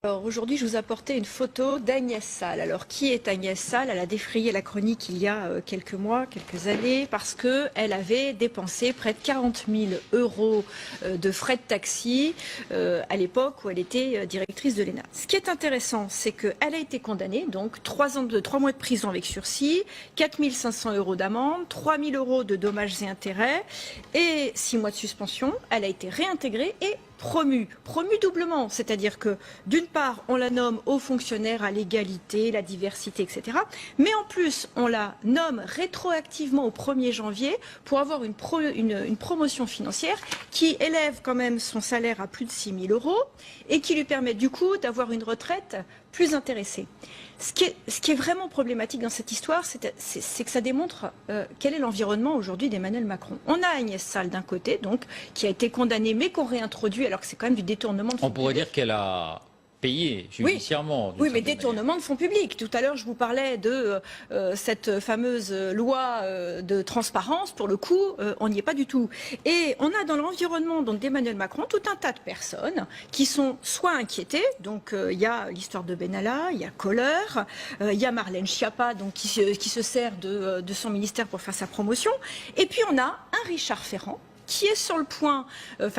Alors aujourd'hui, je vous apportais une photo d'Agnès Salle. Alors qui est Agnès Salle? Elle a défrayé la chronique il y a quelques mois, quelques années, parce qu'elle avait dépensé près de 40 000 € de frais de taxi à l'époque où elle était directrice de l'ENA. Ce qui est intéressant, c'est qu'elle a été condamnée, donc 3 mois de prison avec sursis, 4 500 € d'amende, 3 000 € de dommages et intérêts et 6 mois de suspension. Elle a été réintégrée et promue doublement, c'est-à-dire que d'une part, on la nomme haut fonctionnaire à l'égalité, la diversité, etc. Mais en plus, on la nomme rétroactivement au 1er janvier pour avoir une promotion financière qui élève quand même son salaire à plus de 6 000 € et qui lui permet du coup d'avoir une retraite plus intéressée. Ce qui est vraiment problématique dans cette histoire, c'est que ça démontre quel est l'environnement aujourd'hui d'Emmanuel Macron. On a Agnès Salle d'un côté, donc, qui a été condamnée mais qu'on réintroduit alors que c'est quand même du détournement de fonds publics. On pourrait dire qu'elle a payé judiciairement. Oui, mais détournement de fonds publics. Tout à l'heure, je vous parlais de cette fameuse loi de transparence. Pour le coup, on n'y est pas du tout. Et on a dans l'environnement d'Emmanuel Macron tout un tas de personnes qui sont soit inquiétées. Donc, il y a l'histoire de Benalla, il y a Kohler, il y a Marlène Schiappa donc, qui se sert de son ministère pour faire sa promotion. Et puis, on a un Richard Ferrand qui est sur le point,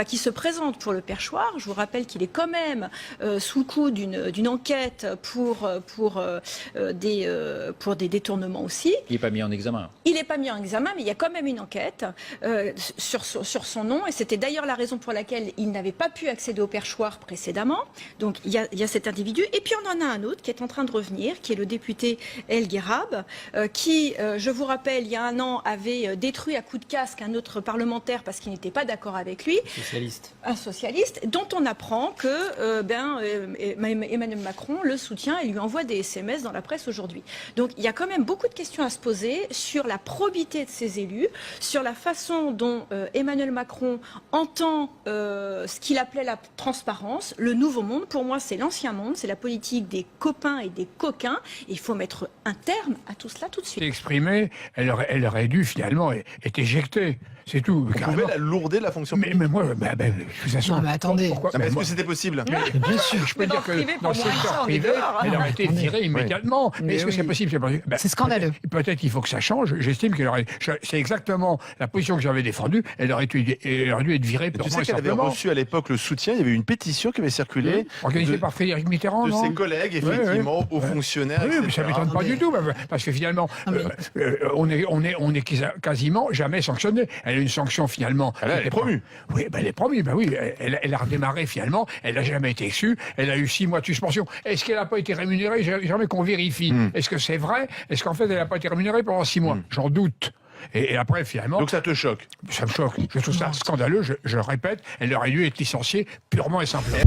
qui se présente pour le perchoir. Je vous rappelle qu'il est quand même sous le coup d'une enquête pour des détournements aussi. Il n'est pas mis en examen. Il n'est pas mis en examen, mais il y a quand même une enquête sur son nom. Et c'était d'ailleurs la raison pour laquelle il n'avait pas pu accéder au perchoir précédemment. Donc il y a cet individu. Et puis on en a un autre qui est en train de revenir, qui est le député El Guerab, qui, je vous rappelle, il y a un an, avait détruit à coups de casque un autre parlementaire parce qu'il n'était pas d'accord avec lui. Un socialiste, dont on apprend que Emmanuel Macron le soutient et lui envoie des SMS dans la presse aujourd'hui. Donc il y a quand même beaucoup de questions à se poser sur la probité de ces élus, sur la façon dont Emmanuel Macron entend ce qu'il appelait la transparence, le nouveau monde. Pour moi, c'est l'ancien monde, c'est la politique des copains et des coquins. Et il faut mettre un terme à tout cela tout de suite. Exprimée, elle aurait dû finalement être éjectée. C'est tout. On pouvait la lourder de la fonction publique. Mais moi, de toute façon... Non, mais attendez. Est-ce que c'était possible? Bien sûr, je peux dire que dans le secteur privé, elle aurait été virée immédiatement. Mais est-ce que c'est possible? C'est scandaleux. Peut-être qu'il faut que ça change. J'estime qu'elle aurait... C'est exactement la position que j'avais défendue. Elle aurait dû être virée purement et simplement. Tu sais qu'elle avait reçu à l'époque le soutien. Il y avait une pétition qui avait circulé. Organisée par Frédéric Mitterrand, de ses collègues, effectivement, aux fonctionnaires. Oui, mais ça ne m'étonne pas du tout. Parce que finalement, on est quasiment jamais sanctionné. Elle a une sanction finalement. Elle est promue. Oui, elle est promue. Oui, elle a redémarré finalement. Elle n'a jamais été exclue. Elle a eu 6 mois de suspension. Est-ce qu'elle n'a pas été rémunérée? Jamais qu'on vérifie. Est-ce que c'est vrai? Est-ce qu'en fait elle n'a pas été rémunérée pendant 6 mois? J'en doute. Et après, finalement... Donc ça te choque? Ça me choque. Je trouve ça scandaleux. Je répète, elle aurait dû être licenciée purement et simplement.